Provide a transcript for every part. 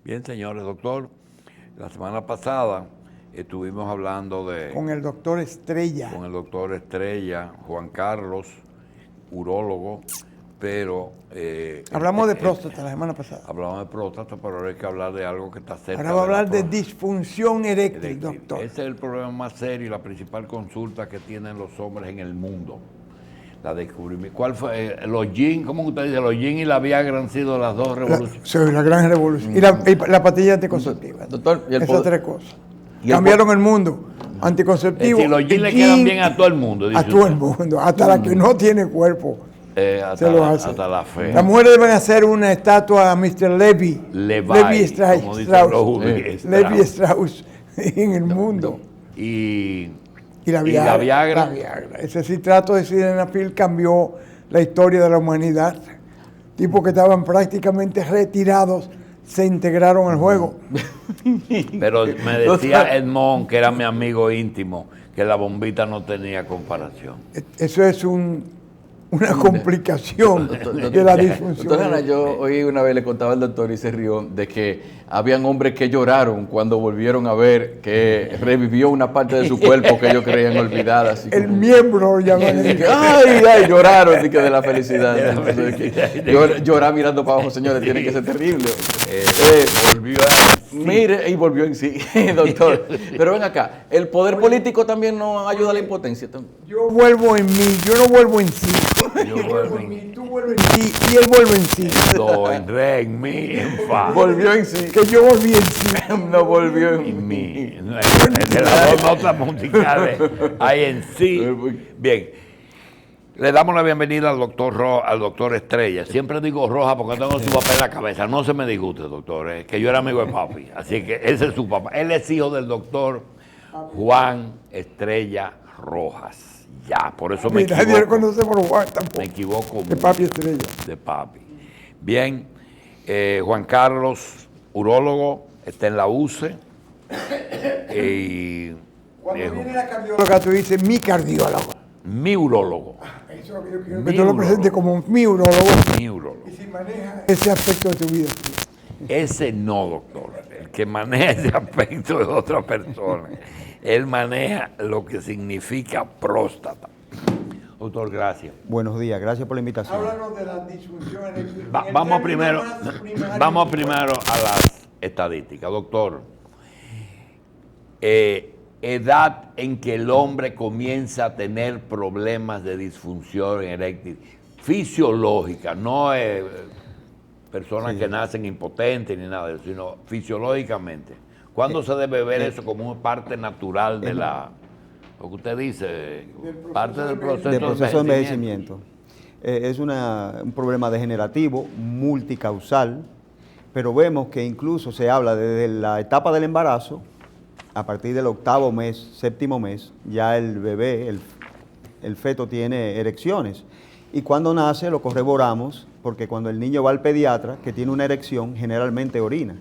Bien, señores, doctor, la semana pasada estuvimos hablando Con el doctor Estrella. con el doctor Estrella, Juan Carlos, urólogo, pero... Hablamos de próstata la semana pasada. Hablamos de próstata, pero ahora hay que hablar de algo que está cerca. Ahora va a hablar de próstata. disfunción eréctil, doctor. Ese es el problema más serio y la principal consulta que tienen los hombres en el mundo. La descubrimiento. ¿Cuál fue? Los yin, ¿cómo usted dice? Los yin y la Viagra han sido las dos revoluciones. Sí, la gran revolución. Y la pastilla anticonceptiva. Doctor, ¿y el esas poder? tres cosas. Cambiaron el mundo. Anticonceptivo. Es decir, los yin le quedan bien a todo el mundo. A todo el mundo. Hasta la que no tiene cuerpo. Hasta la fe. Las mujeres deben hacer una estatua a Mr. Levi. Levi Strauss. como dicen los judíos. Levi Strauss en el mundo. Y la Viagra. La Viagra. Ese citrato de sildenafil cambió la historia de la humanidad. Tipos que estaban prácticamente retirados se integraron al juego. Pero me decía Edmond, que era mi amigo íntimo, que la bombita no tenía comparación. Eso es una complicación de la disfunción. Doctor Ana, yo hoy una vez le contaba al doctor y se rió de que habían hombres que lloraron cuando volvieron a ver que revivió una parte de su cuerpo que ellos creían olvidada. Así el miembro ya ay, lloraron de la felicidad. Llorar mirando para abajo, señores, tiene que ser terrible. Volvió a... Mire, y volvió en sí, doctor. Pero ven acá, ¿el poder político también no ayuda a la impotencia? Yo vuelvo en mí, yo no vuelvo en sí. Yo vuelvo en mí. Tú vuelves en sí y él vuelve en sí. En re, en mí, en fa. Volvió en sí. Que yo volví en sí. No volvió En mí. En las dos notas musicales hay en sí. Bien. Le damos la bienvenida al doctor Estrella. Siempre digo Roja porque tengo su papá en la cabeza. No se me disguste, doctor, que yo era amigo de papi. Así que ese es su papá. Él es hijo del doctor Juan Estrella Rojas. Ya, por eso me equivoco. Nadie conoce por Juan tampoco. Me equivoco. De papi Estrella. De papi. Bien. Juan Carlos, urólogo, está en la UCE. Cuando viene la cardióloga, tú dices mi cardiólogo. Mi urólogo. Eso es lo que yo quiero que tú lo presentes como mi urólogo. Mi urólogo. Y si maneja ese aspecto de tu vida. Ese no, doctor. El que maneja ese aspecto es otra persona. Él maneja lo que significa próstata. Doctor, gracias. Buenos días, gracias por la invitación. Háblanos de las disfunciones. Vamos primero a las estadísticas. Doctor, edad en que el hombre comienza a tener problemas de disfunción eréctil fisiológica, no personas que nacen impotentes ni nada de eso, sino fisiológicamente. ¿Cuándo se debe ver eso como una parte natural de lo que usted dice, parte del proceso de envejecimiento? Es un problema degenerativo, multicausal, pero vemos que incluso se habla desde la etapa del embarazo, a partir del 8º mes, 7º mes, ya el bebé, el feto tiene erecciones. Y cuando nace lo corroboramos, porque cuando el niño va al pediatra, que tiene una erección, generalmente orina.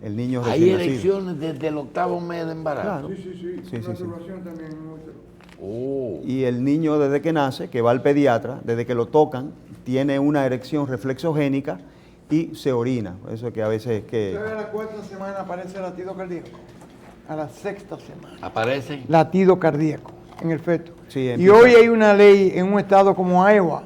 El niño ¿Hay recién erecciones desde el 8º mes de embarazo? Claro. Sí. Masturbación también. Y el niño desde que nace, que va al pediatra, desde que lo tocan, tiene una erección reflexogénica y se orina. Eso que a veces que... A la 4ª semana aparece latido cardíaco. A la 6ª semana. ¿Aparece? Latido cardíaco en el feto. Sí, y hoy hay una ley en un estado como Iowa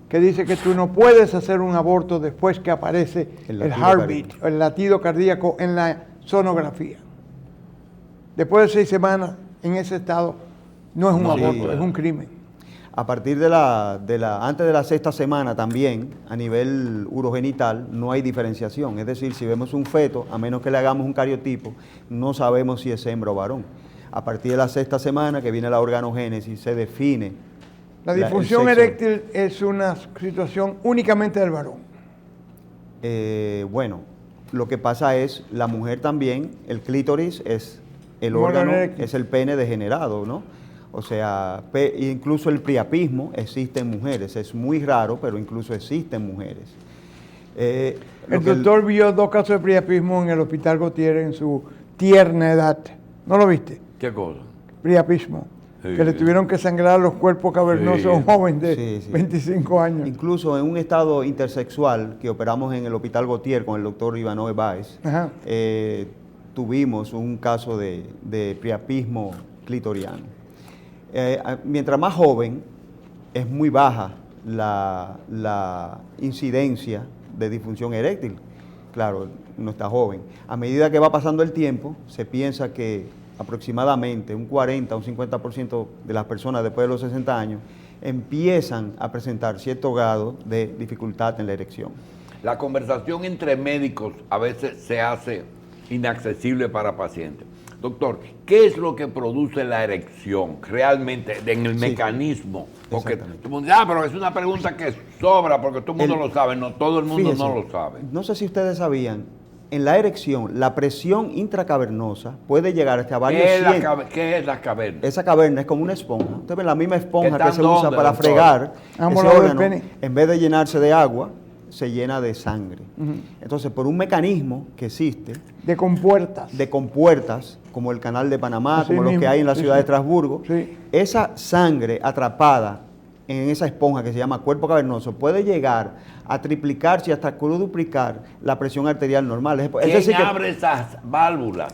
que dice que tú no puedes hacer un aborto después que aparece el heartbeat, el latido cardíaco en la sonografía. Después de 6 semanas en ese estado no es un aborto, es un crimen. A partir antes de la 6ª semana también, a nivel urogenital, no hay diferenciación. Es decir, si vemos un feto, a menos que le hagamos un cariotipo, no sabemos si es hembra o varón. A partir de la 6ª semana, que viene la organogénesis, se define. La disfunción eréctil es una situación únicamente del varón. Bueno, lo que pasa es, la mujer también, el clítoris es el órgano, es el pene degenerado, ¿no? O sea, incluso el priapismo existe en mujeres. Es muy raro, pero incluso existe en mujeres. El doctor vio 2 casos de priapismo en el Hospital Gautier en su tierna edad. ¿No lo viste? ¿Qué cosa? Priapismo. Sí, que le tuvieron que sangrar los cuerpos cavernosos a un joven de Sí, sí. 25 años. Incluso en un estado intersexual que operamos en el Hospital Gautier con el doctor Ivanove Báez, Ajá. tuvimos un caso de priapismo clitoriano. Mientras más joven, es muy baja la incidencia de disfunción eréctil. Claro, uno está joven. A medida que va pasando el tiempo, se piensa que aproximadamente un 40 o un 50% de las personas después de los 60 años empiezan a presentar cierto grado de dificultad en la erección. La conversación entre médicos a veces se hace inaccesible para pacientes. Doctor, ¿qué es lo que produce la erección realmente en el mecanismo? Porque todo el mundo dice, pero es una pregunta que sobra porque todo el mundo lo sabe. No, todo el mundo Fíjese, no lo sabe. No sé si ustedes sabían, en la erección, la presión intracavernosa puede llegar hasta varios cientos. ¿Qué es la caverna? Esa caverna es como una esponja. Usted ve la misma esponja ¿Está que se usa dónde, para doctor? fregar. Ambos Ese lados del órgano, pene. en vez de llenarse de agua, se llena de sangre. Entonces, por un mecanismo que existe, De compuertas. de compuertas, como el canal de Panamá, Así como los que mismo, hay en la sí, ciudad sí. de Estrasburgo, Sí. esa sangre atrapada en esa esponja que se llama cuerpo cavernoso puede llegar a triplicarse y hasta duplicar la presión arterial normal. Es ¿Quién decir, que abre esas válvulas?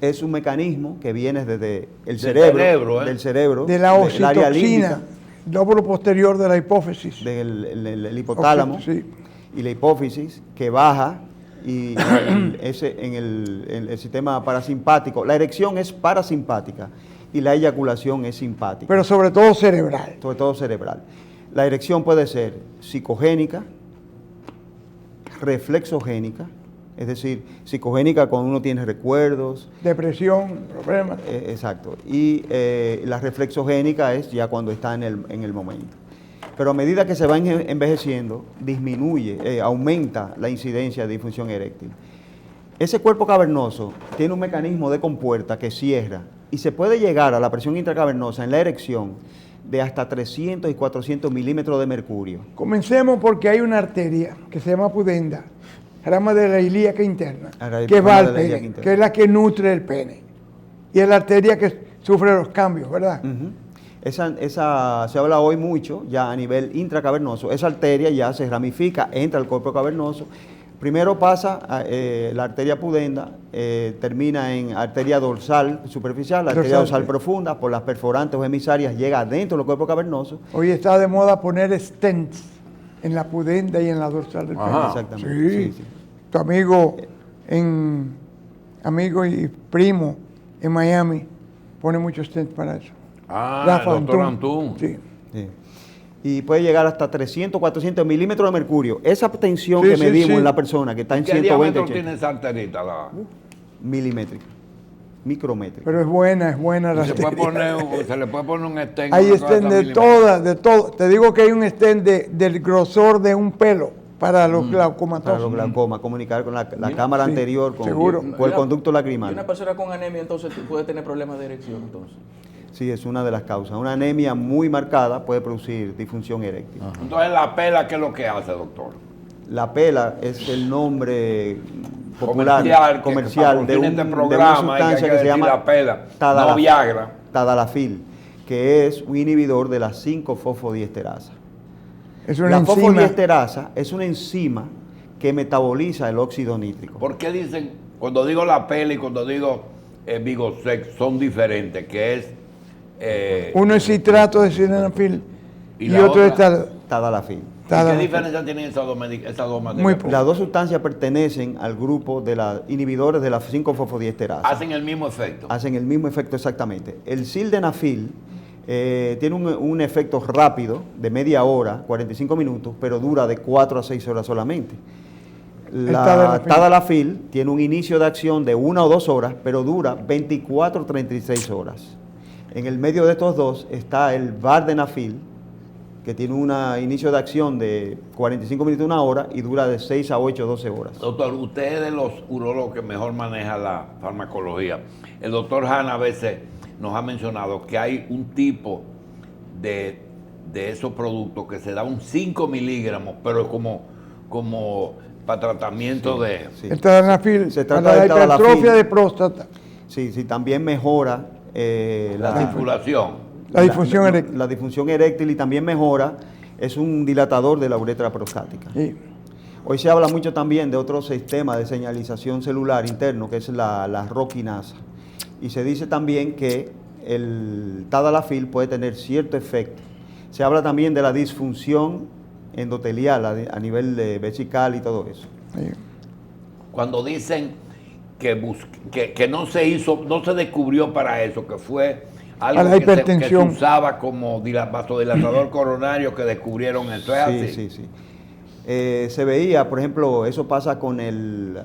es un mecanismo que viene desde el Del cerebro, cerebro, ¿eh? del cerebro, De la del área oxitocina, límbica, lóbulo posterior de la hipófisis. del hipotálamo Sí. y la hipófisis, que baja y en el sistema parasimpático. La erección es parasimpática y la eyaculación es simpática, Pero sobre todo cerebral. sobre todo cerebral. La erección puede ser psicogénica, reflexogénica, es decir, psicogénica cuando uno tiene recuerdos, Depresión, problemas. exacto, y la reflexogénica es ya cuando está en el momento. Pero a medida que se va envejeciendo, disminuye, aumenta la incidencia de disfunción eréctil. Ese cuerpo cavernoso tiene un mecanismo de compuerta que cierra y se puede llegar a la presión intracavernosa en la erección de hasta 300 y 400 milímetros de mercurio. Comencemos porque hay una arteria que se llama pudenda, rama de la ilíaca interna, Rama que va de al la ilíaca pene, interna. que es la que nutre el pene. Y es la arteria que sufre los cambios, ¿verdad? Esa se habla hoy mucho ya a nivel intracavernoso. Esa arteria ya se ramifica, entra al cuerpo cavernoso. Primero pasa la arteria pudenda, termina en arteria dorsal superficial, la arteria dorsal profunda, por las perforantes o emisarias llega dentro del cuerpo cavernoso. Hoy está de moda poner stents en la pudenda y en la dorsal del Ajá. pene. Exactamente. Sí. Sí. Tu amigo y primo en Miami pone muchos stents para eso. El doctor Antún. Sí. Sí. Y puede llegar hasta 300, 400 milímetros de mercurio. Esa tensión Sí, que sí, medimos sí. en la persona, que está en ¿Qué 120, diámetro 80, tiene esa arterita? milimétrica, micrométrica. Pero es buena la Se le puede arteria. poner un stent. Hay una cosa stent de milímetros. todas, de todo. Te digo que hay un stent del grosor de un pelo para los glaucomatosos. Para los glaucomas, comunicar con la cámara Sí, anterior seguro. con el conducto Y una lacrimal. persona con anemia entonces puede tener problemas de erección entonces. Sí, es una de las causas. Una anemia muy marcada puede producir disfunción eréctil. Entonces, la pela, ¿qué es lo que hace, doctor? La pela es el nombre popular, Comercial, de, que de este una programa, y sustancia hay que se decir llama la pela, no Viagra. tadalafil, que es un inhibidor de la 5-fosfodiesterasa. Es una La enzima. fosfodiesterasa es una enzima que metaboliza el óxido nítrico. ¿Por qué dicen, cuando digo la pela y cuando digo Vigosex, son diferentes? Que es... Uno es citrato de sildenafil ¿Y y la otro es otra? Tadalafil. ¿Y qué tadalafil. diferencia tienen esas dos materias? Muy poco. Las dos sustancias pertenecen al grupo de los inhibidores de la 5-fosfodiesterasa. Hacen el mismo efecto. Hacen el mismo efecto exactamente. El sildenafil tiene un efecto rápido de media hora, 45 minutos, pero dura de 4 a 6 horas solamente. La tadalafil tiene un inicio de acción de 1 o 2 horas, pero dura 24 o 36 horas. En el medio de estos dos está el vardenafil, que tiene un inicio de acción de 45 minutos a 1 hora y dura de 6 a 8 o 12 horas. Doctor, usted es de los urólogos que mejor maneja la farmacología. El doctor Hanna a veces nos ha mencionado que hay un tipo de esos productos que se da un 5 miligramos, pero como para tratamiento de... Sí. El tadalafil Se trata para la del tadalafil. hipertrofia de próstata. Sí, también mejora La circulación. La disfunción eréctil. La disfunción eréctil y también mejora, es un dilatador de la uretra prostática. Sí. Hoy se habla mucho también de otro sistema de señalización celular interno, que es la roquinasa. Y se dice también que el tadalafil puede tener cierto efecto. Se habla también de la disfunción endotelial a nivel de vesical y todo eso. Sí. Cuando dicen que no se hizo, no se descubrió para eso, que fue algo Para la que se hipertensión. usaba como vasodilatador coronario, que descubrieron eso. ¿Es así? Sí, sí, sí. Se veía, por ejemplo, eso pasa con el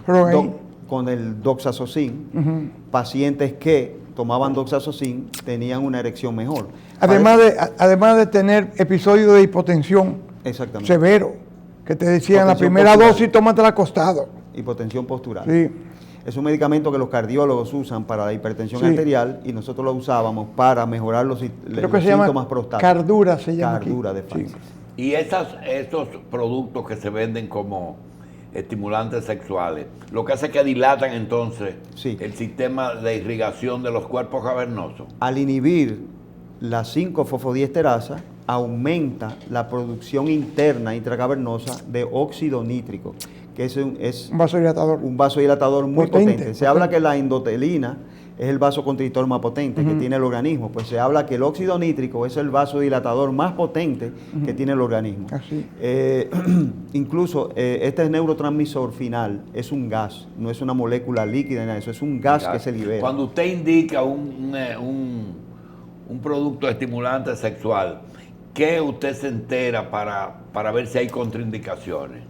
Rogaine. con el doxazocin. Pacientes que tomaban doxazocin tenían una erección mejor. Además de tener episodios de hipotensión Exactamente. severo, que te decían la Hipotensión primera postural. dosis, tómatela acostado. Hipotensión postural. Sí. Es un medicamento que los cardiólogos usan para la hipertensión Sí. arterial y nosotros lo usábamos para mejorar los Creo que los se llama síntomas prostáticos. Cardura, se llama aquí. Cardura de Sí. Pfizer. Y esos productos que se venden como estimulantes sexuales, lo que hace es que dilatan entonces Sí. el sistema de irrigación de los cuerpos cavernosos. Al inhibir la 5-fosfodiesterasa, aumenta la producción interna intracavernosa de óxido nítrico, que es Un vasodilatador. un vasodilatador muy Potente, potente. Se habla que la endotelina es el vasoconstrictor más potente que tiene el organismo, pues se habla que el óxido nítrico es el vasodilatador más potente que tiene el organismo. Así. Incluso este neurotransmisor final es un gas, no es una molécula líquida, nada de eso, es un gas que se libera. Cuando usted indica un producto estimulante sexual, ¿qué usted se entera para ver si hay contraindicaciones?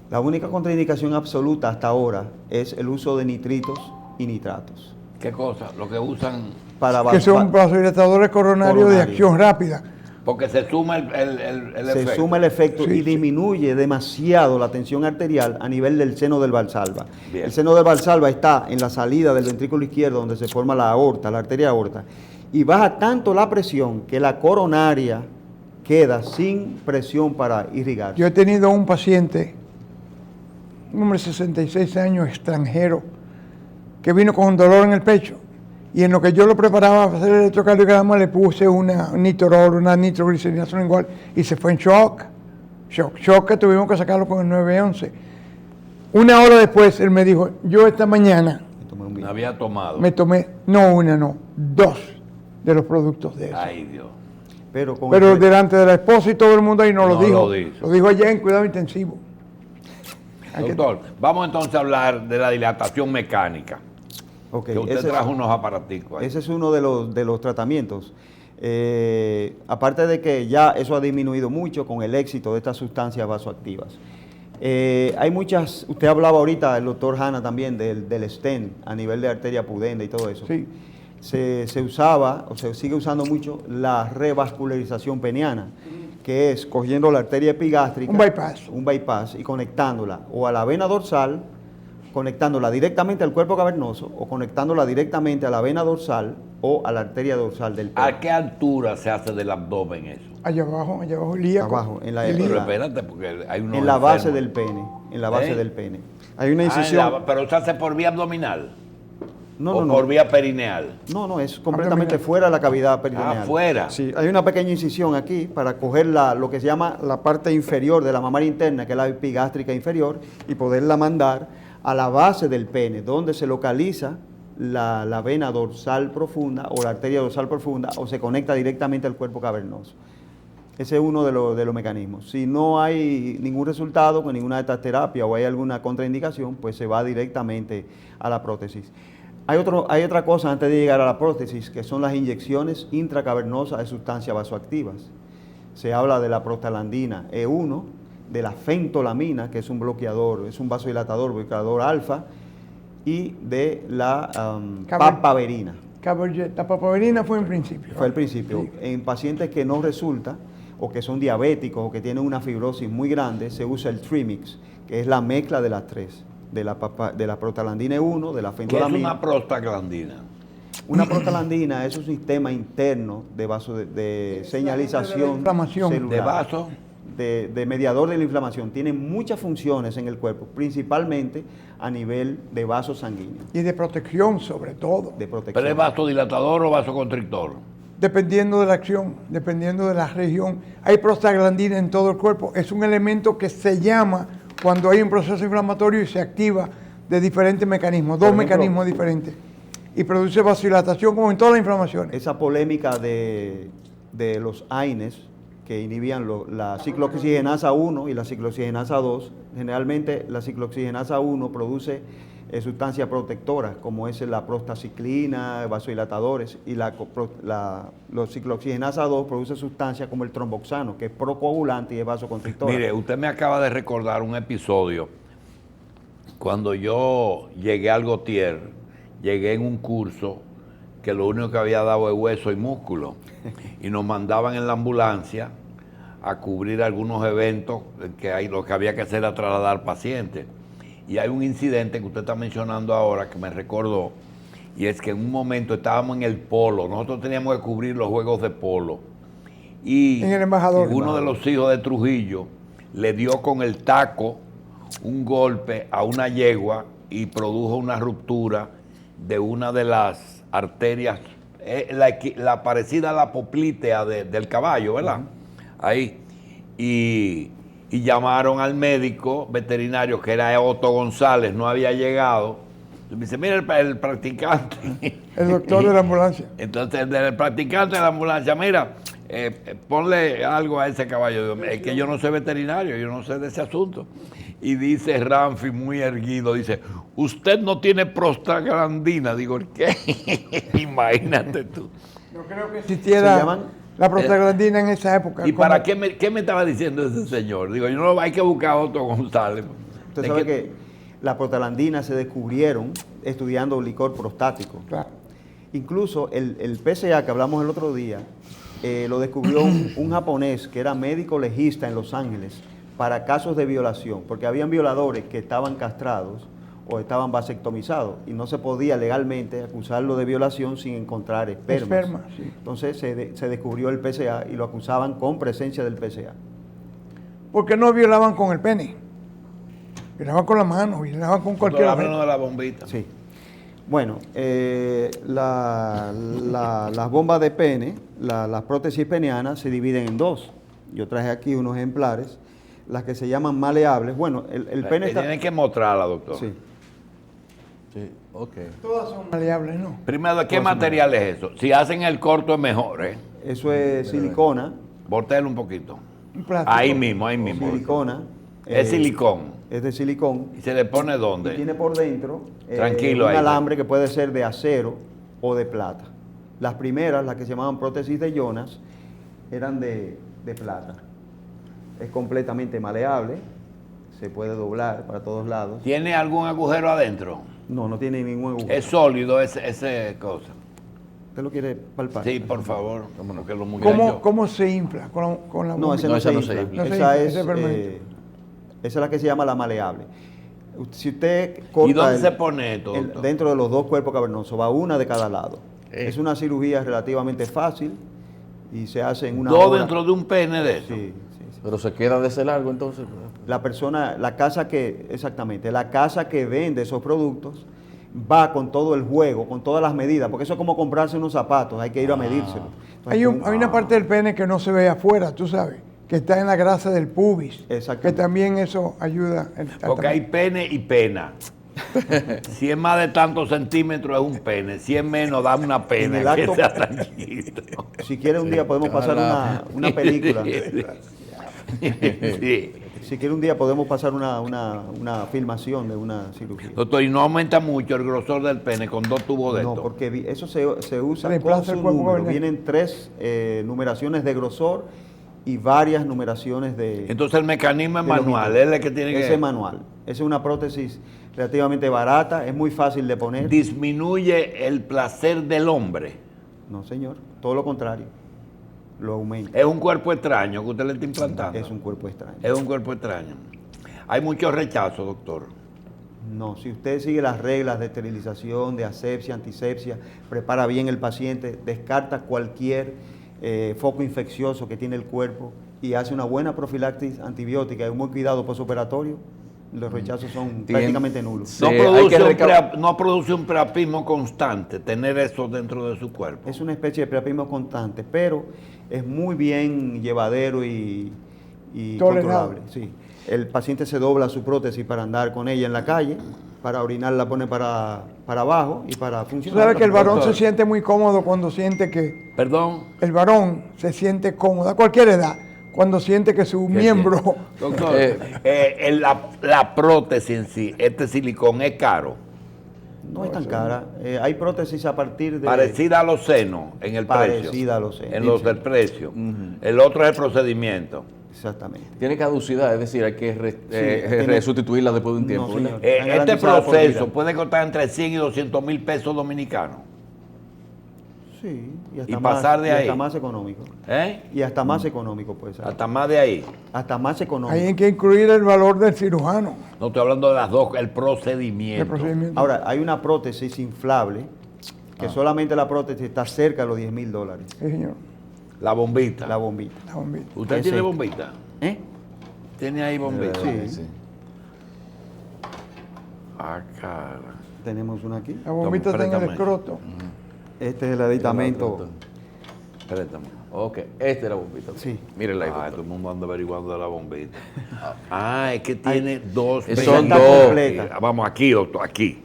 La única contraindicación absoluta hasta ahora es el uso de nitritos y nitratos. ¿Qué cosa? Lo que usan, Que son vasodilatadores coronarios de Coronarios. acción rápida. porque se suma el Se efecto. suma el efecto Sí, y sí. disminuye demasiado la tensión arterial a nivel del seno del valsalva. Bien. El seno del valsalva está en la salida del ventrículo izquierdo donde se forma la aorta, la arteria aorta, y baja tanto la presión que la coronaria queda sin presión para irrigar. Yo he tenido un paciente, un hombre de 66 años, extranjero, que vino con un dolor en el pecho. Y en lo que yo lo preparaba para hacer el electrocardiograma, le puse una nitorol, una nitroglicerina sublingual, y se fue en shock. Shock que tuvimos que sacarlo con el 911. Una hora después, él me dijo, yo esta mañana Me tomé un vino. Había tomado. me tomé, no una, no, 2 de los productos de eso. Ay, Dios. Pero con Pero el- delante de la esposa y todo el mundo ahí no lo No dijo. lo dijo. Lo dijo allá en cuidado intensivo. Hay que- Doctor, vamos entonces a hablar de la dilatación mecánica. ok, Que usted ese- trajo unos aparaticos ahí. Ese es uno de los tratamientos. Aparte de que ya eso ha disminuido mucho con el éxito de estas sustancias vasoactivas. Hay muchas, usted hablaba ahorita, el doctor Hanna también, del stent a nivel de arteria pudenda y todo eso. Sí. Se usaba, o se sigue usando mucho, la revascularización peniana, que es cogiendo la arteria epigástrica. Un bypass y conectándola o a la vena dorsal, conectándola directamente al cuerpo cavernoso o conectándola directamente a la vena dorsal o a la arteria dorsal del pene. ¿A qué altura se hace del abdomen eso? Allá abajo, ilíaco. Abajo, en la- Ilíaco. Pero espérate, porque hay unos En la base enfermos. del pene, en la base ¿Eh? del pene. Hay una Ah, incisión. pero se hace por vía abdominal. No, o no, por no. vía perineal. No, es completamente Abdominal. fuera de la cavidad peritoneal. Afuera. Sí, hay una pequeña incisión aquí para coger lo que se llama la parte inferior de la mamaria interna, que es la epigástrica inferior, y poderla mandar a la base del pene, donde se localiza la vena dorsal profunda o la arteria dorsal profunda, o se conecta directamente al cuerpo cavernoso. Ese es uno de los mecanismos. Si no hay ningún resultado con ninguna de estas terapias o hay alguna contraindicación, pues se va directamente a la prótesis. Hay otra cosa antes de llegar a la prótesis, que son las inyecciones intracavernosas de sustancias vasoactivas. Se habla de la prostaglandina E1, de la fentolamina, que es un bloqueador, es un vasodilatador, bloqueador alfa, y de la papaverina. La papaverina fue en principio. Fue el principio. Sí. En pacientes que no resulta, o que son diabéticos, o que tienen una fibrosis muy grande, se usa el Trimix, que es la mezcla de las tres, de la prostaglandina E1, de la ¿Qué es fentolamina. una prostaglandina? Una prostaglandina es un sistema interno de señalización inflamación. celular. ¿De vaso? de mediador de la inflamación, tiene muchas funciones en el cuerpo, principalmente a nivel de vasos sanguíneos. Y de protección sobre todo. De protección. ¿Pero es vasodilatador o vasoconstrictor? Dependiendo de la acción, dependiendo de la región. Hay prostaglandina en todo el cuerpo. Es un elemento que se llama cuando hay un proceso inflamatorio y se activa de diferentes mecanismos, dos mecanismos diferentes. Y produce vasodilatación como en todas las inflamaciones. Esa polémica de los AINES que inhibían la ciclooxigenasa 1 y la ciclooxigenasa 2, generalmente la ciclooxigenasa 1 produce sustancias protectoras como es la prostaciclina, vasodilatadores, y la ciclooxigenasa 2 produce sustancias como el tromboxano, que es procoagulante y es vasoconstrictora. Mire, usted me acaba de recordar un episodio cuando yo llegué al Gautier, llegué en un curso que lo único que había dado es hueso y músculo, y nos mandaban en la ambulancia a cubrir algunos eventos que lo que había que hacer era trasladar pacientes. Y hay un incidente que usted está mencionando ahora que me recordó, y es que en un momento estábamos en el polo, nosotros teníamos que cubrir los juegos de polo, y En el embajador. uno de los hijos de Trujillo le dio con el taco un golpe a una yegua y produjo una ruptura de una de las arterias, la parecida a la poplitea del caballo, ¿verdad? Ahí. Y llamaron al médico veterinario, que era Otto González, no había llegado. Y me dice, mira el practicante. El doctor de la ambulancia. Entonces, el practicante de la ambulancia, mira, ponle algo a ese caballo. Digo, es que yo no soy veterinario, yo no sé de ese asunto. Y dice Ramfi, muy erguido, dice, usted no tiene prostaglandina. Digo, ¿qué? Imagínate tú. No creo que existiera Se llaman la prostaglandina en esa época. ¿Y como- para qué me estaba diciendo ese señor? Digo, yo no, hay que buscar a Otto González. Usted Es sabe que las prostaglandinas se descubrieron estudiando licor prostático. Claro. Incluso el PSA que hablamos el otro día, lo descubrió un japonés que era médico legista en Los Ángeles para casos de violación, porque habían violadores que estaban castrados o estaban vasectomizados y no se podía legalmente acusarlo de violación sin encontrar espermas. Esperma, sí. Entonces se descubrió el PSA y lo acusaban con presencia del PSA. Porque no violaban con el pene. Violaban con la mano, violaban con cualquier Hablando objeto. de la bombita. Sí. Bueno, las bombas de pene, las prótesis penianas se dividen en dos. Yo traje aquí unos ejemplares, las que se llaman maleables. Bueno, el pene está... Tienen que mostrarla, doctor. Sí. Sí, ok. Todas son maleables, ¿no? Primero, ¿qué material es eso? Si hacen el corto es mejor, ¿eh? Eso es silicona. Voltéalo un poquito. Un plástico. Ahí mismo, ahí mismo. Silicona. Es silicón. Es de silicón. ¿Y se le pone Y dónde? tiene por dentro Tranquilo un ahí. alambre que puede ser de acero o de plata. Las primeras, las que se llamaban prótesis de Jonas, eran de plata. Es completamente maleable, se puede doblar para todos lados. ¿Tiene algún agujero adentro? No, no tiene ningún agujero. Es sólido ese cosa. ¿Usted lo quiere palpar? Sí, por favor. Porque los muchachos... ¿Cómo se infla con la No, bombita? ese No, no, esa se no infla. se infla. No se Esa infla, es, ese es permanente. esa es la que se llama la maleable. Si usted ¿Y corta dónde se pone esto, doctor? dentro de los dos cuerpos cavernosos, va una de cada lado. Es una cirugía relativamente fácil y se hace en una Dos hora. dentro de un pene de eso. Sí, sí, sí. Pero se queda de ese largo entonces. La persona, la casa que vende esos productos va con todo el juego, con todas las medidas, porque eso es como comprarse unos zapatos, hay que ir a medírselo. Entonces, Hay una parte del pene que no se ve afuera, tú sabes, que está en la grasa del pubis. Exactamente. Que también eso ayuda. Porque hay pene y pena. Si es más de tantos centímetros es un pene. Si es menos, da una En pena. el acto- Que sea tranquilo. Si quiere un día podemos pasar una película. Sí. Si quiere un día podemos pasar una filmación de una cirugía. Doctor, y no aumenta mucho el grosor del pene con dos tubos de No, esto. porque eso se usa Reemplaza con el su cuerpo número. cavernoso. Vienen 3 numeraciones de grosor y varias numeraciones de... Entonces el mecanismo es de manual, longitud. él es el que tiene Ese que... es manual. Esa es una prótesis relativamente barata, es muy fácil de poner. Disminuye el placer del hombre. No, señor, todo lo contrario. Lo aumenta. Es un cuerpo extraño que usted le está implantando. Es un cuerpo extraño. Es un cuerpo extraño. Hay mucho rechazo, doctor. No, si usted sigue las reglas de esterilización, de asepsia, antisepsia, prepara bien el paciente, descarta cualquier foco infeccioso que tiene el cuerpo y hace una buena profilaxis antibiótica y un buen cuidado postoperatorio, los rechazos son prácticamente nulos. Sí, No, hay que no produce un priapismo constante tener eso dentro de su cuerpo. Es una especie de priapismo constante, pero es muy bien llevadero y Tolerable. controlable. Sí. El paciente se dobla su prótesis para andar con ella en la calle, para orinar la pone para abajo y para Tú funcionar. sabes que el varón Doctor. se siente muy cómodo cuando siente que... Perdón. El varón se siente cómodo a cualquier edad cuando siente que su miembro... Doctor, la prótesis en sí, este silicón es caro. No es tan cara. Hay prótesis a partir de... Parecida a los senos en el precio. Parecida a los senos. En los del precio. El otro es el procedimiento. Exactamente. Tiene caducidad, es decir, hay que tiene- resustituirla después de un tiempo. No, ¿verdad? señor. Este garantizada por proceso vida. puede costar entre 100 y 200 mil pesos dominicanos. Sí, Y pasar de y ahí. hasta más económico. ¿Eh? Y hasta más económico puede ser. Hasta más de ahí. Hasta más económico. Ahí hay que incluir el valor del cirujano, No estoy hablando de las dos, el el procedimiento. procedimiento. Ahora, hay una prótesis inflable que solamente la prótesis está cerca de los $10,000. Sí, señor, La bombita. La bombita. la bombita. ¿Usted Ese. tiene bombita? ¿Eh? ¿Tiene ahí bombita? Sí. Ah, cara. Tenemos una aquí. La bombita está en el préstame. escroto. Este es el aditamento. Préstame. Ok, esta es la bombita. Sí. Mírenla ahí, Ah, doctor. todo el mundo anda averiguando de la bombita. Ah, es que tiene dos. Son venas. dos. Completa. Vamos, aquí, doctor, aquí.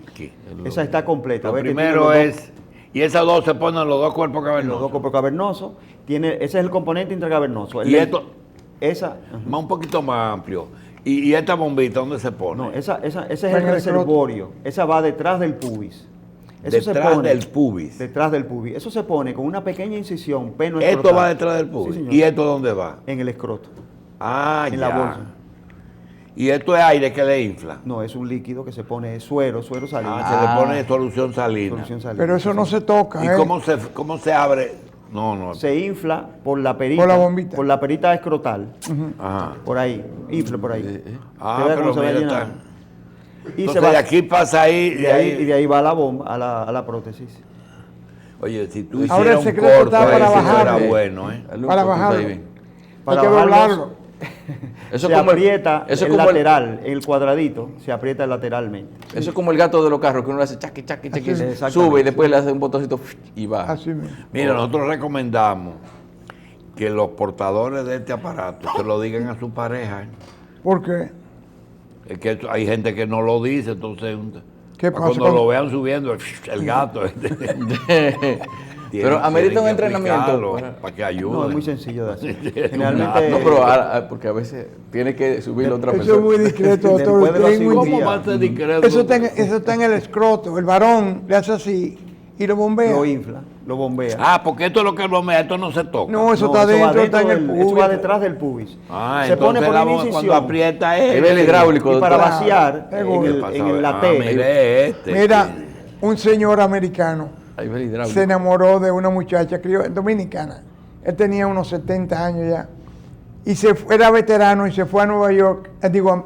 Esa está completa. Lo Ve que primero tiene los es. Y esas dos se ponen en los dos cuerpos los dos cavernosos. cuerpos cavernosos. Ese es el componente intracavernoso. Y esto, Esa. más un poquito más amplio. Y esta bombita, ¿dónde se pone? No, ese es Va el en el escroto. reservorio. Esa va detrás del pubis. Eso se Detrás pone del pubis. Detrás del pubis. Eso se pone con una pequeña incisión, peno Esto escrotal. va detrás del pubis. Sí, señor. ¿Y esto dónde va? En el escroto. Ah, En ya. la bolsa. Y esto es aire que le infla. No, es un líquido que se pone suero salino. Ah, se le pone solución salina. Solución salina. Pero eso no se toca, ¿Y ¿eh? cómo se abre? No. Se infla por la perita. Por la bombita. Por la perita escrotal. Ajá. Por ahí. Infla por ahí. Ah, ¿Te ves pero cómo se va mira, llenando? Y Entonces se va, de aquí pasa ahí, y de ahí va la bomba a la prótesis. Oye, si tú Ahora el hicieras un secreto corto está ahí, para eso bajarlo. era bueno, ¿eh? El Para loco, bajarlo. está ahí bien. Para Hay que bajarlos, doblarlo. Eso se es como aprieta eso es el como lateral, el cuadradito, se aprieta lateralmente. Eso es como el gato de los carros, que uno le hace chaqui, chaqui, chaqui, Así mismo. sube y después le hace un botoncito y va. Así mismo. Mira, nosotros recomendamos que los portadores de este aparato se lo digan a su pareja. ¿eh? ¿Por qué? Es que hay gente que no lo dice, entonces ¿Qué para pasa cuando con- lo vean subiendo el gato. Pero amerita un entrenamiento para que ayude. No, es muy sencillo de hacer. No, Generalmente, No, pero porque a veces tiene que subirlo otra Eso es persona. muy discreto, doctor. Después de Usted la es muy cirugía. ¿Cómo va a ser discreto? Eso está en el escroto. El varón le hace así y lo bombea. lo infla, lo bombea. Ah, porque esto es lo que lo mea, esto no se toca. No, eso No, está va dentro, está en el del- pubis. Eso va detrás del pubis. Ah, se pone entonces por la una bomba cuando incisión. aprieta Es el hidráulico. y para doctor. vaciar Seguro. en el latte. mire este. Mira, un señor americano Ahí ve el hidráulico. se enamoró de una muchacha dominicana. Él tenía unos 70 años ya. Y era veterano y se fue a Nueva York,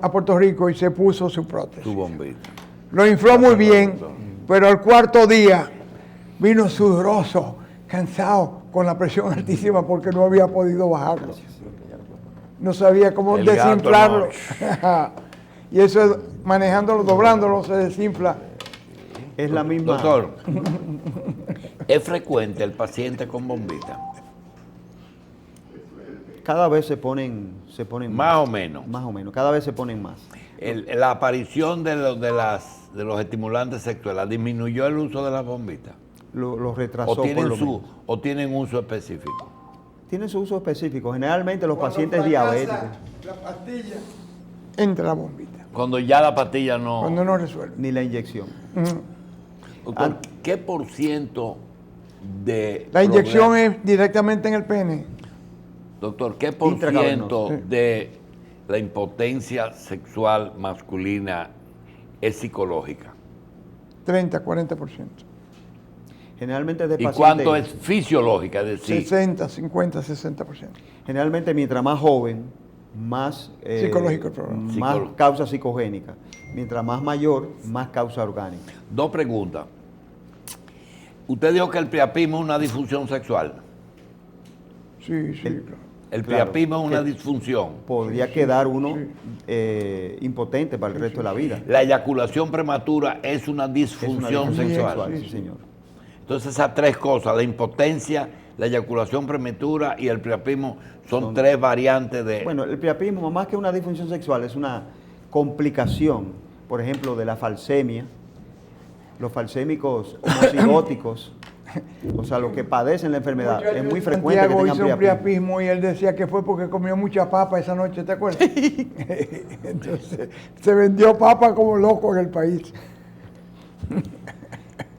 a Puerto Rico y se puso su prótesis. Tu bombita. Lo infló muy bien, pero al cuarto día vino sudoroso, cansado, con la presión altísima porque no había podido bajarlo. No sabía cómo El gato, desinflarlo. Y eso, manejándolo, doblándolo, se desinfla. Es la misma. Doctor, ¿es frecuente el paciente con bombita? Cada vez se ponen Más o menos. Más o menos. Cada vez se ponen más. La aparición de los estimulantes sexuales disminuyó el uso de las bombitas. Los retrasó ¿O por tienen, lo menos. ¿O tienen uso específico? Tienen su uso específico. Generalmente los pacientes diabéticos. La pastilla entra la bombita. Cuando ya la pastilla no... Cuando no resuelve. Ni la inyección. Doctor, ¿qué por ciento de... La inyección problemas- es directamente en el pene. Doctor, ¿qué por Intracavernoso. ciento de la impotencia sexual masculina es psicológica? 30, 40%. Generalmente de ¿Y pacientes. cuánto es fisiológica? Es decir, 60, 50, 60%. Generalmente mientras más joven, más Psicológico el problema. más Psicológico. causa psicogénica. Mientras más mayor, más causa orgánica. dos preguntas. Usted dijo que el priapismo es una disfunción sexual. Sí, sí, El- claro. El Claro, priapismo es una que disfunción. podría quedar uno impotente para el resto de la vida. La eyaculación prematura es una Es una disfunción disfunción sexual. sí, señor. Entonces esas tres cosas, la impotencia, la eyaculación prematura y el priapismo, son tres variantes de... Bueno, el priapismo, más que una disfunción sexual, es una complicación, por ejemplo, de la falsemia. Los falsémicos homocigóticos, o sea, los que padecen la enfermedad, es muy frecuente que Santiago tengan hizo un priapismo. priapismo y él decía que fue porque comió mucha papa esa noche, ¿te acuerdas? Entonces, se vendió papa como loco en el país.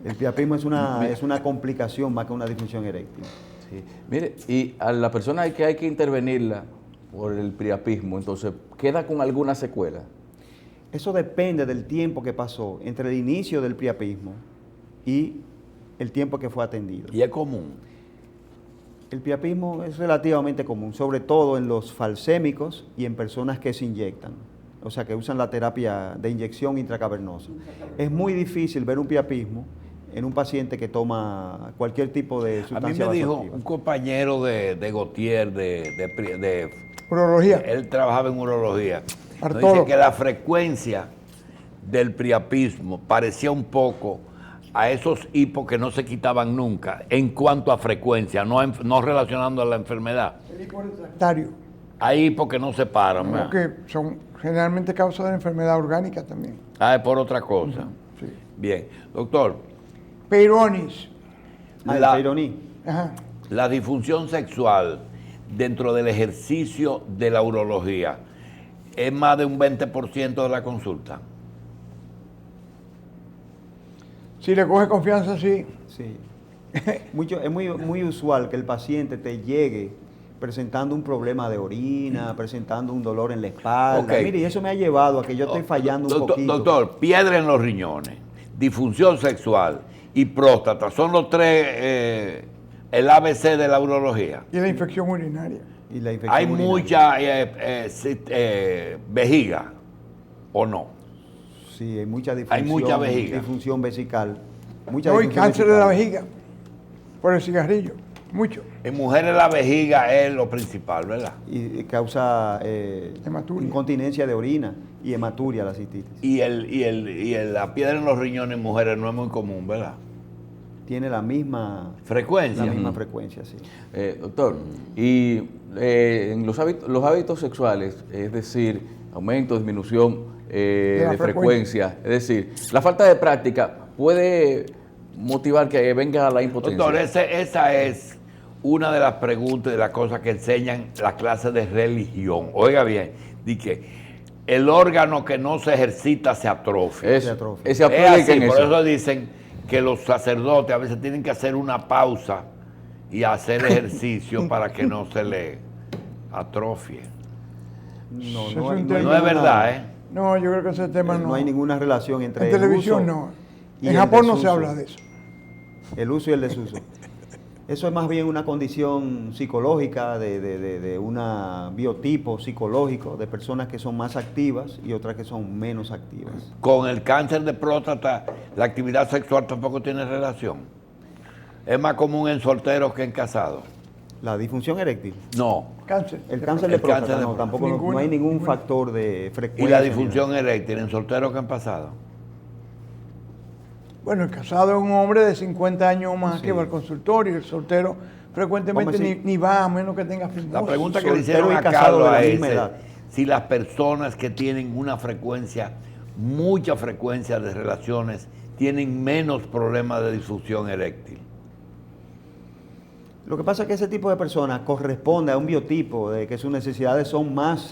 El priapismo es una complicación más que una disfunción eréctil. Sí. Mire, y a la persona que hay que intervenirla por el priapismo, entonces, ¿queda con alguna secuela? Eso depende del tiempo que pasó entre el inicio del priapismo y el tiempo que fue atendido. Y es común. El priapismo es relativamente común, sobre todo en los falsémicos y en personas que se inyectan, o sea, que usan la terapia de inyección intracavernosa. Es muy difícil ver un priapismo en un paciente que toma cualquier tipo de A mí sustancia me dijo vasoactiva. un compañero de Gautier, Urología. él trabajaba en urología. Nos Bartolo. dice que la frecuencia del priapismo parecía un poco a esos hipos que no se quitaban nunca, en cuanto a frecuencia, no relacionando a la enfermedad. El hipo refractario, Hay hipos que no se paran, ¿verdad? que son generalmente causa de enfermedad orgánica también. Ah, es por otra cosa. Sí. Bien, doctor, Peyronis. Ah, el la- Peyronie. Ajá. la disfunción sexual dentro del ejercicio de la urología es más de un 20% de la consulta. Si le coge confianza, sí. Sí. Es muy usual que el paciente te llegue presentando un problema de orina, presentando un dolor en la espalda. Ok. Mire, y eso me ha llevado a que yo estoy fallando un poquito. Doctor, piedra en los riñones, disfunción sexual y próstata son los tres, el ABC de la urología. Y la infección urinaria. Y la infección Hay urinaria. mucha vejiga, ¿o no? Sí, hay mucha Hay mucha vejiga. disfunción vesical. Mucha No, y disfunción cáncer de la vesical. vejiga. Por el cigarrillo. Mucho. En mujeres la vejiga es lo principal, ¿verdad? Y causa Hematuria. incontinencia de orina y hematuria la cistitis. Y la piedra en los riñones en mujeres no es muy común, ¿verdad? Tiene la misma Frecuencia. frecuencia, sí. Doctor, y en los hábitos sexuales, es decir, aumento, disminución De la de frecuencia, es decir, la falta de práctica puede motivar que venga la impotencia. Doctor, esa es una de las preguntas, de las cosas que enseñan las clases de religión. Oiga bien, di que el órgano que no se ejercita se atrofia. Eso, Se atrofia. se Es aplica así, en por eso. eso dicen que los sacerdotes a veces tienen que hacer una pausa y hacer ejercicio para que no se le atrofie. No, Eso no, es hay- un no hay tema. No es ninguna- verdad, ¿eh? No, yo creo que ese tema no. No hay ninguna relación entre En el televisión uso no. y En el Japón no se desuso. habla de eso. El uso y el desuso. Eso es más bien una condición psicológica de un biotipo psicológico de personas que son más activas y otras que son menos activas. Con el cáncer de próstata, la actividad sexual tampoco tiene relación. Es más común en solteros que en casados. La disfunción eréctil. No. Cáncer. El cáncer El de próstata, cáncer de no, próstata. tampoco no Ninguna, hay ningún ninguna. factor de frecuencia. Y la ni disfunción eréctil en solteros que en pasado. Bueno, el casado es un hombre de 50 años o más Sí. que va al consultorio. El soltero frecuentemente Vamos a decir- ni va a menos que tenga fimosis. La pregunta que le soltero hicieron y a casado Carlos de la es misma edad. si las personas que tienen una frecuencia, mucha frecuencia de relaciones, tienen menos problemas de disfunción eréctil. Lo que pasa es que ese tipo de personas corresponde a un biotipo, de que sus necesidades son más...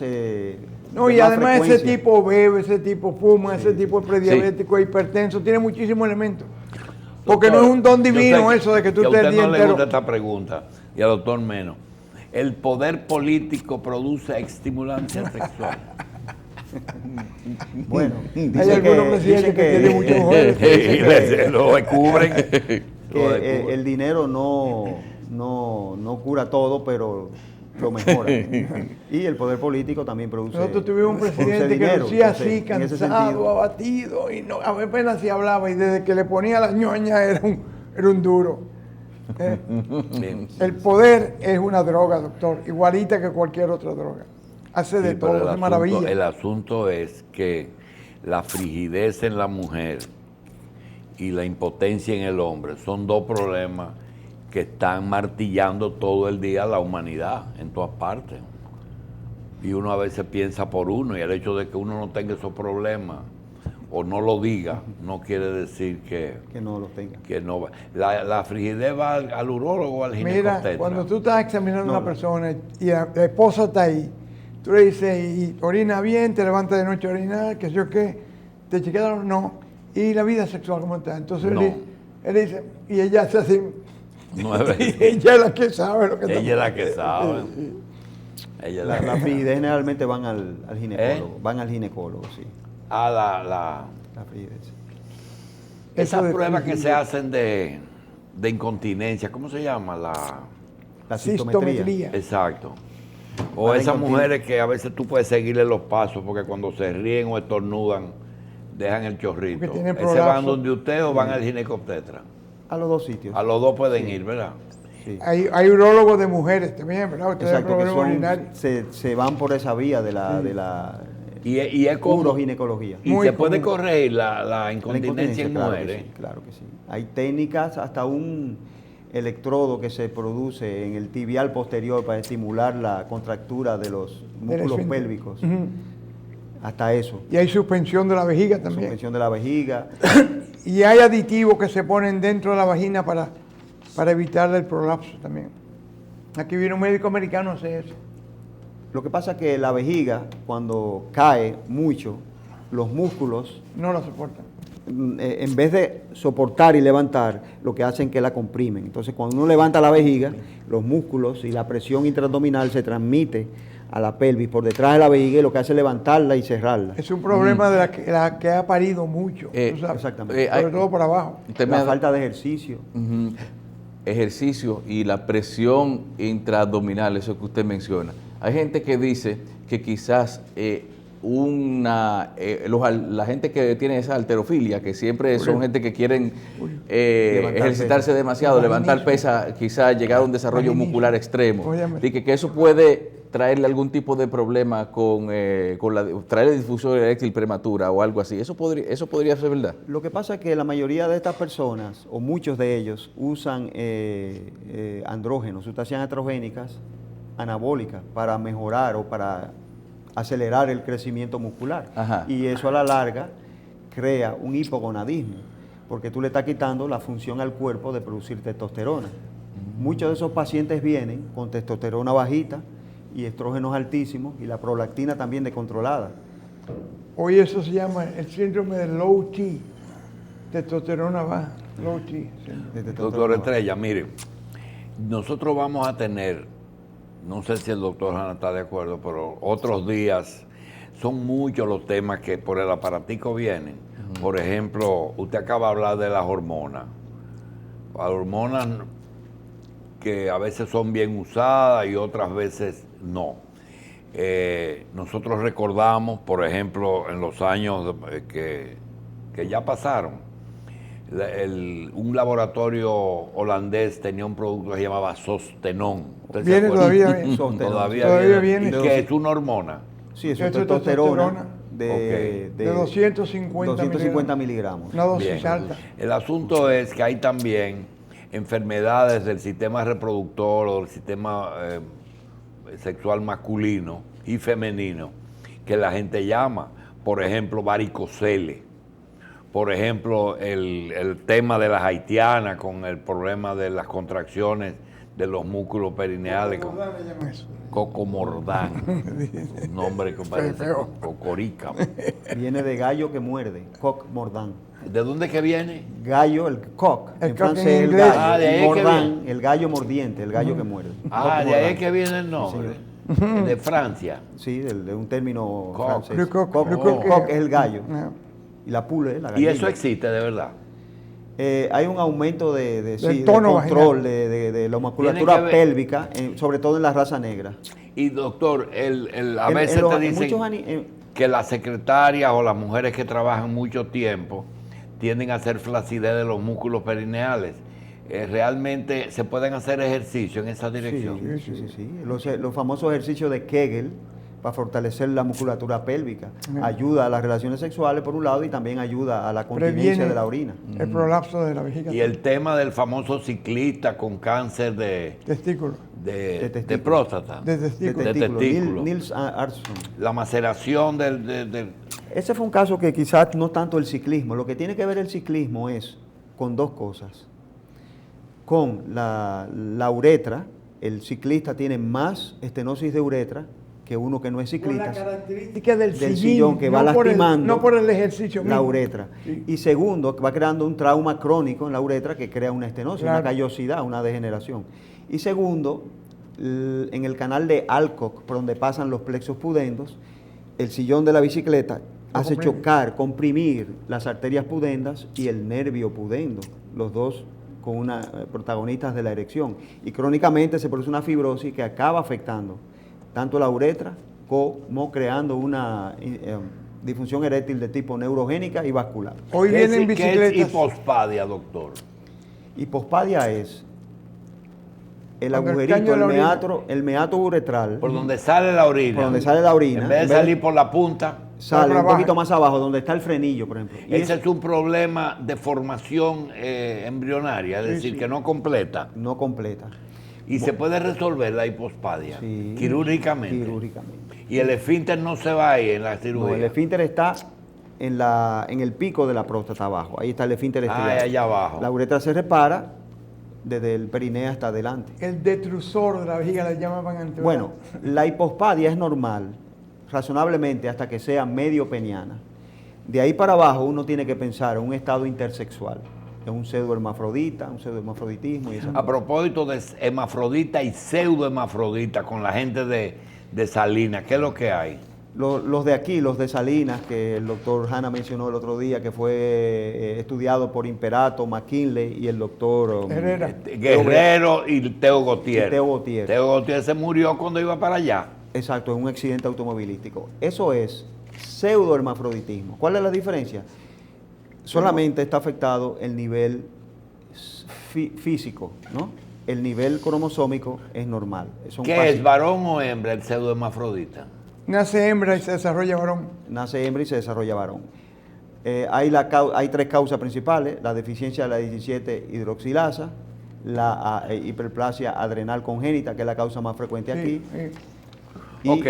No, de y más además ese frecuencia. tipo bebe, ese tipo fuma, ese tipo es prediabético, es hipertenso, tiene muchísimos elementos. Porque Doctor, no es un don yo divino sé eso de que tú a estés usted el día no le entero. gusta esta pregunta, y al doctor menos. ¿El poder político produce estimulancia sexual? Bueno, Hay dice algunos presidentes que tienen muchos mujeres. Y lo descubren. que el dinero no cura todo, pero lo mejora. Y el poder político también produce. Nosotros tuvimos un produce presidente que dinero. lucía Entonces, así, en ese cansado, sentido, abatido, y no, apenas si hablaba, y desde que le ponía las ñoñas era un duro. Bien. El poder es una droga, doctor, igualita que cualquier otra droga. Hace de Sí, pero todo, es maravilla. el asunto es que la frigidez en la mujer y la impotencia en el hombre son dos problemas que están martillando todo el día a la humanidad en todas partes. Y uno a veces piensa por uno, y el hecho de que uno no tenga esos problemas o no lo diga, no quiere decir que no los tenga. que no va. La frigidez va al urólogo o al Mira, ginecobstetra. cuando tú estás examinando a No. una persona y la esposa está ahí, tú le dices, y orina bien, te levantas de noche a orinar, que yo qué, te chequearon, no. Y la vida sexual, ¿cómo está? Entonces No. él dice, y ella hace así, No es verdad. y ella es la que sabe lo que está Ella es la que sabe. Ella es la La que frigidez generalmente van al ginecólogo. Van al ginecólogo, sí. la La frigidez. esas Eso de pruebas que se frigidez. hacen de incontinencia, ¿cómo se llama? La Cistometría. Exacto. O La esas incontin- mujeres que a veces tú puedes seguirle los pasos porque cuando se ríen o estornudan dejan el chorrito. Porque tienen ¿Ese van prolapso. donde usted o van al ginecobstetra? A los dos sitios. A los dos pueden ir, ¿verdad? Sí. Hay urólogos de mujeres también, ¿verdad? Ustedes Exacto, que problemas urinarios. se van por esa vía de la Y es como... uroginecología. Y Muy se puede común. corregir la La incontinencia en claro que mujeres. sí, claro que sí. Hay técnicas, hasta un electrodo que se produce en el tibial posterior para estimular la contractura de los músculos esfínter. pélvicos. Ujú. Hasta eso. Y hay suspensión de la vejiga también. Suspensión de la vejiga. Y hay aditivos que se ponen dentro de la vagina para evitar el prolapso también. Aquí viene un médico americano a hacer eso. Lo que pasa es que la vejiga, cuando cae mucho, los músculos, No lo soportan. en vez de soportar y levantar, lo que hacen es que la comprimen. Entonces, cuando uno levanta la vejiga, los músculos y la presión intraabdominal se transmite a la pelvis por detrás de la vejiga y lo que hace es levantarla y cerrarla. Es un problema de la que ha parido mucho, tú sabes. exactamente. Sobre todo por abajo. Usted me La ha- falta de ejercicio. Ujú. Ejercicio y la presión intraabdominal, eso que usted menciona. Hay gente que dice que quizás la gente que tiene esa halterofilia, que siempre son gente que quieren Levantar ejercitarse pesas. demasiado, levantar Vaginismo. pesas, quizás llegar a un desarrollo Vaginismo. muscular extremo, Óyeme. y que eso puede traerle algún tipo de problema traerle difusión eréctil prematura o algo así. Eso podría ser verdad. Lo que pasa es que la mayoría de estas personas, o muchos de ellos, usan andrógenos, sustancias androgénicas anabólicas para mejorar o para acelerar el crecimiento muscular. Ajá. Y eso a la larga crea un hipogonadismo, porque tú le estás quitando la función al cuerpo de producir testosterona. Muchos de esos pacientes vienen con testosterona bajita y estrógenos altísimos y la prolactina también descontrolada. Hoy eso se llama el síndrome de low T, testosterona baja, low T. sí. de testosterona Doctor baja. Estrella, mire, nosotros vamos a tener, no sé si el doctor Hanna está de acuerdo, pero otros días son muchos los temas que por el aparatico vienen. Por ejemplo, usted acaba de hablar de las hormonas. Las hormonas que a veces son bien usadas y otras veces no. Nosotros recordamos, por ejemplo, en los años que ya pasaron, un laboratorio holandés tenía un producto que se llamaba Sostenón. ¿Usted se Viene acuerda? todavía bien. Sostenón. Todavía viene. ¿Y qué es una hormona? Sí, eso es Eso es testosterona testosterona. de 250 miligramos. Una dosis Bien. alta. El asunto es que hay también enfermedades del sistema reproductor o del sistema sexual masculino y femenino que la gente llama, por ejemplo, varicocele. Por ejemplo, el tema de las haitianas con el problema de las contracciones de los músculos perineales, con ¿Cómo le llaman eso? cocomordán, un nombre que parece feo. cocorica. Viene de gallo que muerde, coq mordant. ¿De dónde que viene? Gallo, el coq, El en coq en francés el inglés. gallo, Ah, de ahí es que mordant, el gallo mordiente, el gallo que muerde. Ah, Coq de ahí es mordant. que viene el nombre. De Francia. Sí, de un término Coq. francés. Le coq, Coq, le coq, coq es el gallo. Ah. Y la pule es la Y gallina. eso existe de verdad. Hay un aumento de tono control de la musculatura que ver- pélvica, sobre todo en la raza negra. Y doctor, a En- veces en los- te en dicen muchos ani- que las secretarias o las mujeres que trabajan mucho tiempo tienden a hacer flacidez de los músculos perineales. realmente se pueden hacer ejercicios en esa dirección. Sí. Los famosos ejercicios de Kegel para fortalecer la musculatura pélvica. Ayuda a las relaciones sexuales por un lado y también ayuda a la continencia de la orina. El prolapso de la vejiga. Y el tema del famoso ciclista con cáncer de testículo. De próstata. De testículo. Nils Armstrong. La maceración del... Ese fue un caso que quizás no tanto el ciclismo. Lo que tiene que ver el ciclismo es con dos cosas. Con la uretra, el ciclista tiene más estenosis de uretra que uno que no es ciclista. Con la característica del sillón que va lastimando no por el ejercicio la mismo. uretra. Sí. Y segundo, que va creando un trauma crónico en la uretra que crea una estenosis, claro, una callosidad, una degeneración. Y segundo, en el canal de Alcock, por donde pasan los plexos pudendos, el sillón de la bicicleta hace chocar, comprimir las arterias pudendas y el nervio pudendo, los dos con una protagonistas de la erección. Y crónicamente se produce una fibrosis que acaba afectando tanto la uretra como creando una disfunción eréctil de tipo neurogénica y vascular. Hoy vienen bicicletas. ¿Qué es hipospadia, doctor? Hipospadia es el Cuando agujerito, el el meato uretral. Por donde sale la orina. Por donde sale la orina. En vez de salir por la punta. Sale un poquito más abajo, donde está el frenillo, por ejemplo. Y ese es un problema de formación embrionaria, es decir, que no completa. No completa. Y se puede resolver la hipospadia quirúrgicamente. Y el esfínter no se va ahí en la cirugía. No, el esfínter está en el pico de la próstata abajo. Ahí está el esfínter estriado. Allá abajo. La uretra se repara desde el perineo hasta adelante. El detrusor de la vejiga le llamaban antes. Bueno, la hipospadia es normal, razonablemente, hasta que sea medio peniana. De ahí para abajo uno tiene que pensar en un estado intersexual. Es un pseudohermafrodita, un pseudohermafroditismo. A propósito de hermafrodita y pseudohermafrodita con la gente de Salinas, ¿qué es lo que hay? Los de aquí, los de Salinas, que el doctor Hanna mencionó el otro día, que fue estudiado por Imperato, McKinley y el doctor Guerrero y Teo Gutiérrez. Teo Gutiérrez se murió cuando iba para allá. Exacto, en un accidente automovilístico. Eso es pseudohermafroditismo. ¿Cuál es la diferencia? Solamente está afectado el nivel físico, ¿no? El nivel cromosómico es normal. ¿Qué es, varón o hembra, el pseudohermafrodita? Nace hembra y se desarrolla varón. Nace hembra y se desarrolla varón. Hay tres causas principales: la deficiencia de la 17 hidroxilasa, la hiperplasia adrenal congénita, que es la causa más frecuente aquí. Sí. Ok.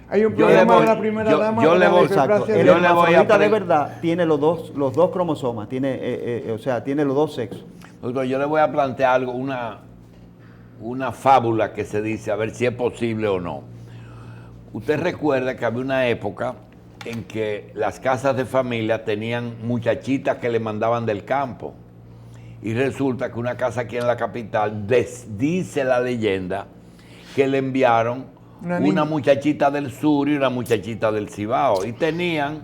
Hay un problema de la primera dama. El hermafrodita de verdad tiene los dos cromosomas, tiene los dos sexos. Doctor, yo le voy a plantear algo, una fábula que se dice, a ver si es posible o no. Usted recuerda que había una época en que las casas de familia tenían muchachitas que le mandaban del campo. Y resulta que una casa aquí en la capital, dice la leyenda, que le enviaron una muchachita del sur y una muchachita del Cibao. Y tenían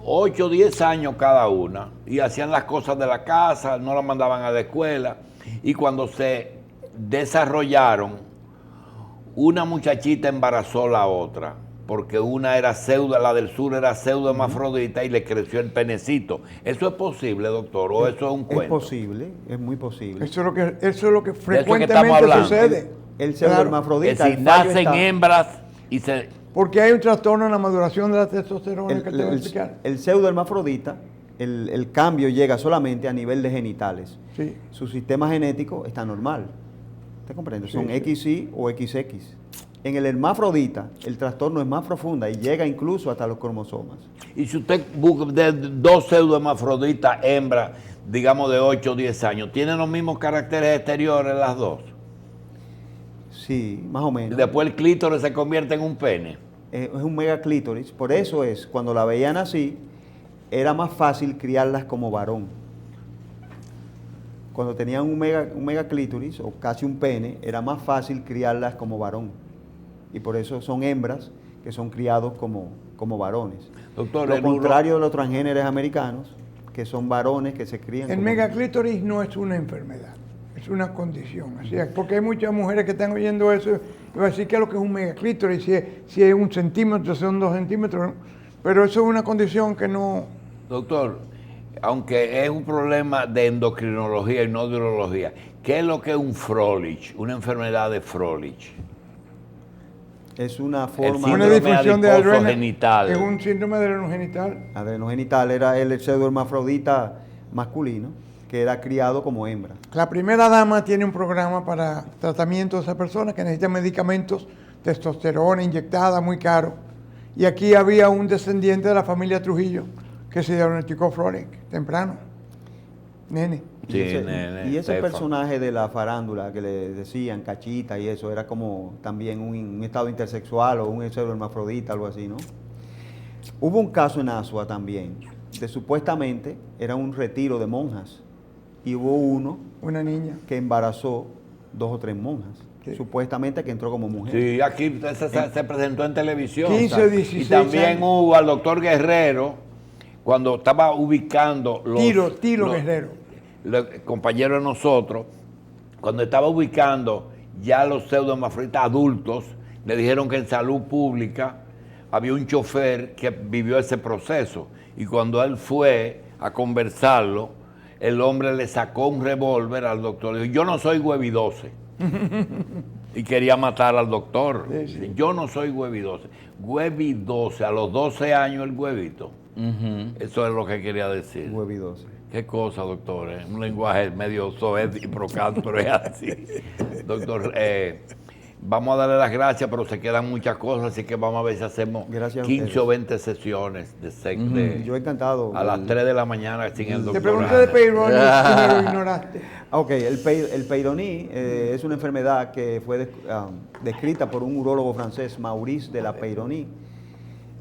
8 o 10 años cada una. Y hacían las cosas de la casa, no la mandaban a la escuela. Y cuando se desarrollaron, una muchachita embarazó a la otra. Porque una era la del sur era pseudohermafrodita y le creció el penecito. ¿Eso es posible, doctor? ¿O eso es un cuento? Es posible, es muy posible. Eso es lo que frecuentemente sucede. El pseudohermafrodita. Si nacen hembras y se... Porque hay un trastorno en la maduración de la testosterona que te voy a explicar. El pseudohermafrodita, el cambio llega solamente a nivel de genitales. Sí. Su sistema genético está normal. ¿Usted comprende? Son XY o XX. En el hermafrodita, el trastorno es más profunda y llega incluso hasta los cromosomas. Y si usted busca de 2 pseudohermafroditas hembras, digamos de 8 o 10 años, ¿tienen los mismos caracteres exteriores las dos? Sí, más o menos. Después el clítoris se convierte en un pene. Es un megaclítoris. Por eso cuando la veían así, era más fácil criarlas como varón. Cuando tenían un megaclítoris o casi un pene, era más fácil criarlas como varón. Y por eso son hembras que son criados como varones. Doctor, lo contrario de los transgéneros americanos, que son varones que se crían el como... megaclítoris no es una enfermedad, es una condición. Así es, porque hay muchas mujeres que están oyendo eso y van a decir que es lo que es un megaclítoris, si es 1 centímetro, son 2 centímetros, ¿no? Pero eso es una condición que no... Doctor, aunque es un problema de endocrinología y no de urología, ¿qué es lo que es un Froelich, una enfermedad de Froelich? Es una El forma Una síndrome disfunción de adiposo adrena genital. es un síndrome adrenogenital. adrenogenital, era el pseudohermafrodita masculino que era criado como hembra. La primera dama tiene un programa para tratamiento de esa persona que necesita medicamentos, testosterona inyectada, muy caro. Y aquí había un descendiente de la familia Trujillo que se diagnosticó Froelich temprano. Nene. Sí, y ese, nene, y ese Estefan. personaje de la farándula que le decían cachita y eso, era como también un estado intersexual o un pseudohermafrodita, algo así, ¿no? Hubo un caso en Asua también, de supuestamente era un retiro de monjas, y hubo uno Una niña. que embarazó 2 o 3 monjas, Sí. supuestamente que entró como mujer. Sí, aquí se presentó en televisión. 15, 16 y también años. hubo al doctor Guerrero, cuando estaba ubicando los... Tiro los- Guerrero. los compañeros de nosotros, cuando estaba ubicando ya los pseudomafroditas adultos, le dijeron que en salud pública había un chofer que vivió ese proceso. Y cuando él fue a conversarlo, el hombre le sacó un revólver al doctor. Le dijo, yo no soy huevidose. Y quería matar al doctor. Sí, sí. Yo no soy huevidose. Huevidose, a los 12 años el huevito. Eso es lo que quería decir. Huevidose. Qué cosa, doctor. Un lenguaje medio soez y brocante, pero es así. Doctor, vamos a darle las gracias, pero se quedan muchas cosas, así que vamos a ver si hacemos Gracias a 15 ustedes. o 20 sesiones de sexo Yo encantado. a las 3 de la mañana sin el doctor. Te pregunté de Peyronie y me lo ignoraste. Ok, el Peyronie es una enfermedad que fue descrita por un urólogo francés, Maurice de la Peyronie,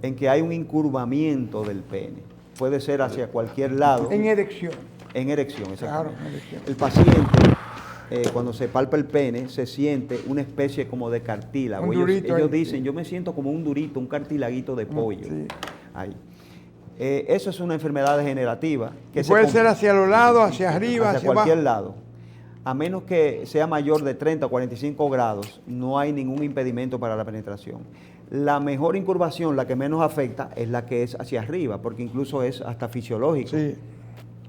en que hay un incurvamiento del pene. Puede ser hacia cualquier lado. En erección. En erección, Claro, exactamente. en erección. El paciente, cuando se palpa el pene, se siente una especie como de cartílago. Un Ellos, durito ellos ahí, dicen, sí. yo me siento como un durito, un cartilaguito de pollo. sí. Ahí. Eso es una enfermedad degenerativa. Y puede ser hacia los lados, hacia arriba, hacia hacia cualquier abajo. lado. A menos que sea mayor de 30 o 45 grados, no hay ningún impedimento para la penetración. La mejor incurvación, la que menos afecta, es la que es hacia arriba, porque incluso es hasta fisiológico, Sí.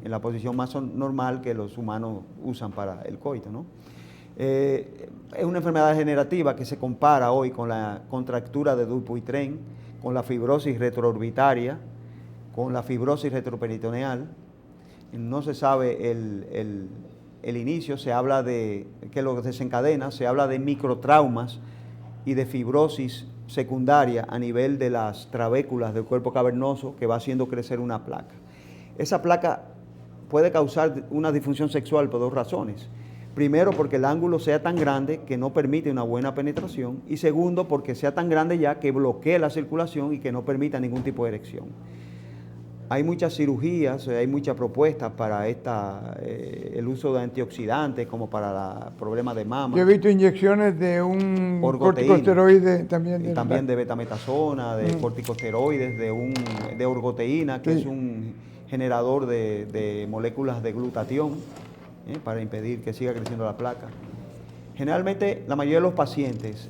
en la posición más normal que los humanos usan para el coito, ¿no? Es una enfermedad degenerativa que se compara hoy con la contractura de Dupuytren, con la fibrosis retroorbitaria, con la fibrosis retroperitoneal. No se sabe el inicio, se habla de que lo desencadena, se habla de microtraumas y de fibrosis secundaria a nivel de las trabéculas del cuerpo cavernoso que va haciendo crecer una placa. Esa placa puede causar una disfunción sexual por 2 razones. Primero, porque el ángulo sea tan grande que no permite una buena penetración, y segundo, porque sea tan grande ya que bloquee la circulación y que no permita ningún tipo de erección. Hay muchas cirugías, hay muchas propuestas para el uso de antioxidantes, como para problemas de mama. Yo he visto inyecciones de un Orgoteína. corticosteroide también. Y también de betametasona, de corticosteroides, de orgoteína, que es un generador de moléculas de glutatión, para impedir que siga creciendo la placa. Generalmente, la mayoría de los pacientes...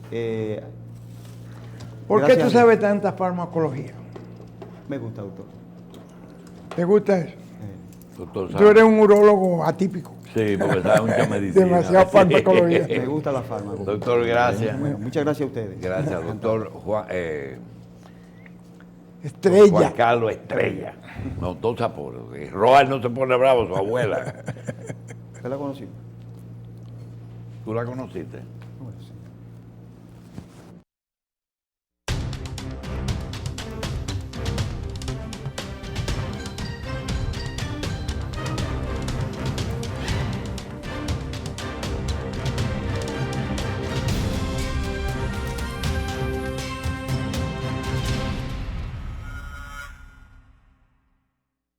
¿Por qué gracias tú a Dios. sabes tanta farmacología? Me gusta, doctor. ¿Te gusta eso? Doctor, Tú eres un urólogo atípico. Sí, porque sabe mucha medicina. Demasiada farmacología. Me gusta la fármaco. Doctor, gracias. Bueno, muchas gracias a ustedes. Gracias, doctor Juan Estrella. Carlos Estrella. No, dos apodos. Roal no se pone bravo, su abuela. ¿Usted la conoció? ¿Tú la conociste? Bueno, sí.